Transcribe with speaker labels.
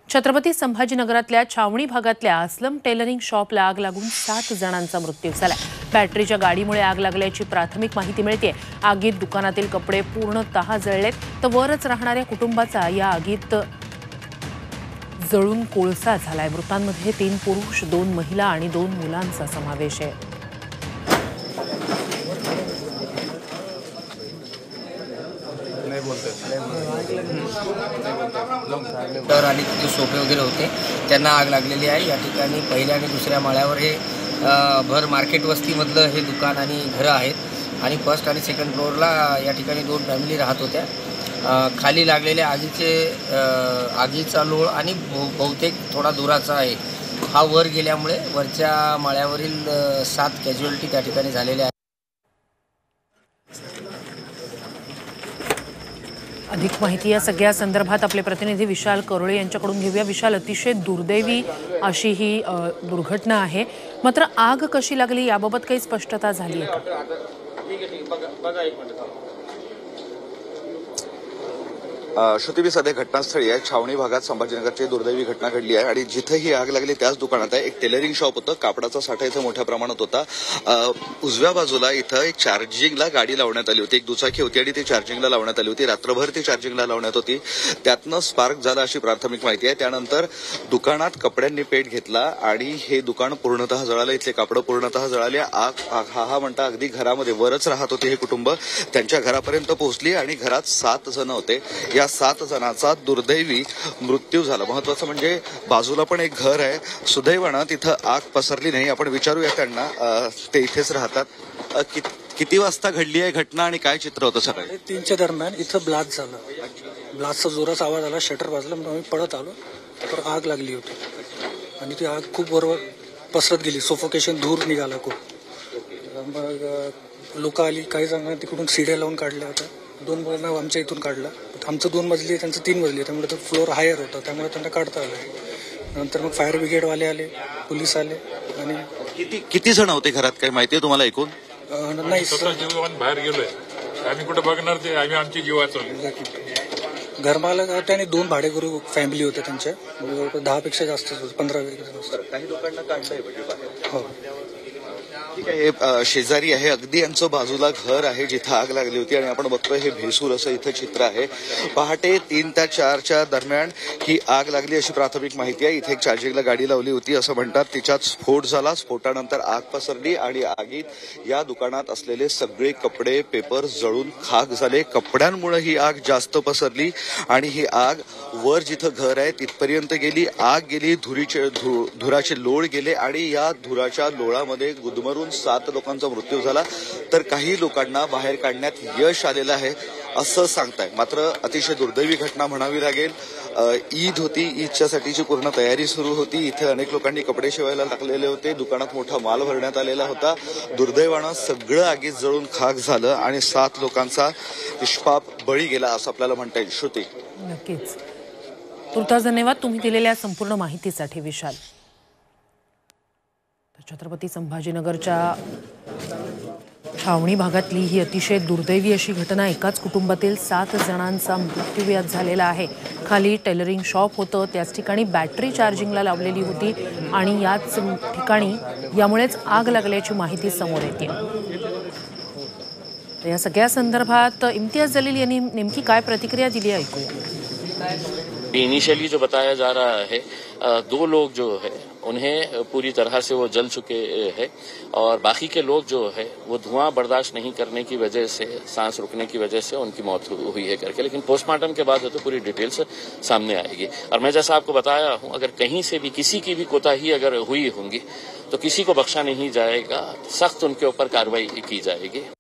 Speaker 1: छत्रपती संभाजीनगरातल्या छावणी भागातल्या अस्लम टेलरिंग शॉपला आग लागून 7 जणांचा मृत्यू झाला। बॅटरीच्या गाडीमुळे आग लागल्याची प्राथमिक माहिती मिळते। आगीत दुकानातील कपडे पूर्णतः जळलेत, तर वरच राहणाऱ्या कुटुंबाचा या आगीत जळून कोळसा झालाय। मृतांमध्ये 3 पुरुष, 2 महिला आणि 2 मुलांचा समावेश आहे।
Speaker 2: तर आणि तिथे सोफे वगैरे होते, त्यांना आग लागलेली आहे। या ठिकाणी पहिल्या आणि दुसऱ्या माळ्यावर हे भर मार्केट वस्तीमधलं हे दुकान आणि घरं आहेत आणि फर्स्ट आणि सेकंड फ्लोअरला या ठिकाणी 2 फॅमिली राहत होत्या। खाली लागलेल्या आगीचा लोळ आणि बहुतेक थोडा दुराचा आहे। हा वर गेल्यामुळे वरच्या माळ्यावरील 7 कॅज्युअलिटी त्या ठिकाणी झालेल्या आहेत।
Speaker 1: अधिक माहिती या सगळ्या संदर्भात आपले प्रतिनिधी विशाल करोळे यांच्याकडून घेऊया। विशाल, अतिशय दुर्दैवी अशी ही दुर्घटना आहे, मात्र आग कशी लागली याबाबत काही स्पष्टता झाली आहे का?
Speaker 3: श्रुती, सध्या घटनास्थळी आहे। छावणी भागात संभाजीनगरची दुर्दैवी घटना घडली आहे आणि जिथे ही आग लागली त्याच दुकानात आहे। एक टेलरिंग शॉप होतं, कापडाचा साठा इथं मोठ्या प्रमाणात होता। उजव्या बाजूला इथं एक चार्जिंगला गाडी लावण्यात आली होती, एक दुचाकी होती आणि ती चार्जिंगला लावण्यात आली होती। रात्रभर ती चार्जिंगला लावण्यात होती, त्यातनं स्पार्क झाला अशी प्राथमिक माहिती आहे। त्यानंतर दुकानात कपड्यांनी पेट घेतला आणि हे दुकान पूर्णतः जळालं, इथले कापडं पूर्णतः जळाले। आग हा म्हणता अगदी घरामध्ये वरच राहत होते हे कुटुंब, त्यांच्या घरापर्यंत पोहोचली आणि घरात 7 जण होते। या 7 जणांचा दुर्दैवी मृत्यू झाला। महत्वाचं म्हणजे बाजूला पण एक घर आहे, सुदैवानं तिथं आग पसरली नाही। आपण विचारूया त्यांना, ते इथेच राहतात। किती वाजता घडली आहे घटना आणि काय चित्र होतं? सकाळी
Speaker 4: 3च्या दरम्यान इथं ब्लास्ट झालं। ब्लास्टचा जोराचा आवाज आला, शटर वाजलं, म्हणून आम्ही पळत आलो तर आग लागली होती आणि ती आग खूप वरवर पसरत गेली। सोफोकेशन, धूर निघाला खूप। मग लोक आली, काही जणांना तिकडून शिड्या लावून काढल्या होत्या। 2 मुलांना आमच्या इथून काढला। आमचं 2 मजली आहे, त्यांचं 3 मजली आहे, त्यामुळे तो फ्लोअर हायर होता, त्यामुळे त्यांना काढता आलं। नंतर मग फायर ब्रिगेडवाले आले, पोलीस आले आणि
Speaker 3: किती जण होते घरात, काही माहिती आहे तुम्हाला एकूण?
Speaker 4: नाही,
Speaker 5: जीवन बाहेर गेलोय, आम्ही कुठे बघणार ते, आम्ही आमची जीव वाचवली।
Speaker 4: घरमालक होते आणि 2 भाडेकरू फॅमिली होते त्यांच्या, 10 पेक्षा जास्त, 15-20।
Speaker 3: काही लोकांना काढलंय
Speaker 4: हो,
Speaker 3: ठीक आहे। शेजारी आहे, अगदी यांचं बाजूला घर आहे जिथं आग लागली होती आणि आपण बघतोय हे भेसूर असं इथं चित्र आहे। पहाटे 3 ते 4च्या दरम्यान ही आग लागली अशी प्राथमिक माहिती आहे। इथे एक चार्जिंगला गाडी लावली होती असं म्हणतात, तिच्यात स्फोट झाला। स्फोटानंतर आग पसरली आणि आगीत या दुकानात असलेले सगळे कपडे, पेपर जळून खाक झाले। कपड्यांमुळे ही आग जास्त पसरली आणि ही आग वर जिथं घर आहे तिथपर्यंत गेली। आग गेली, धुराचे लोळ गेले आणि या धुराच्या लोळामध्ये गुदमरून 7 लोकांचा मृत्यू झाला, तर काही लोकांना बाहेर काढण्यात यश आलेलं आहे असं सांगताय। मात्र अतिशय दुर्दैवी घटना म्हणावी लागेल। ईद होती, ईदच्या साठीची पूर्ण तयारी सुरू होती। इथे अनेक लोकांनी कपडे शिवायला टाकलेले होते, दुकानात मोठा माल भरण्यात आलेला होता। दुर्दैवानं सगळं आगीत जळून खाक झालं आणि 7 लोकांचा निष्पाप बळी गेला असं आपल्याला म्हणता येईल। श्रुती,
Speaker 1: नक्कीच तुर्तास धन्यवाद तुम्ही दिलेल्या संपूर्ण माहितीसाठी विशाल। छत्रपती संभाजीनगरच्या छावणी भागातली ही अतिशय दुर्दैवी अशी घटना। एकाच कुटुंबातील 7 जणांचा मृत्यू यात झालेला आहे। खाली टेलरिंग शॉप होतं, त्याच ठिकाणी बॅटरी चार्जिंगला लावलेली होती आणि याच ठिकाणी यामुळेच आग लागल्याची माहिती समोर येते। तर या सगळ्या संदर्भात इम्तियाज जलील यांनी नेमकी काय प्रतिक्रिया दिली आहे ऐकूया।
Speaker 6: इनिशियली जो बताया जा रहा है, 2 लोग जो है उन्हें पूरी तरह से वो जल चुके हैं और बाकी के लोग जो है वो धुआं बर्दाश्त नहीं करने की वजह से, सांस रुकने की वजह से उनकी मौत हुई है करके। लेकिन पोस्टमार्टम के बाद तो पूरी डिटेल्स सामने आएगी। और मैं जैसा आपको बताया हूं, अगर कहीं से भी किसी की भी कोताही अगर हुई होंगी तो किसी को बख्शा नहीं जाएगा, सख्त उनके ऊपर कार्रवाई की जाएगी।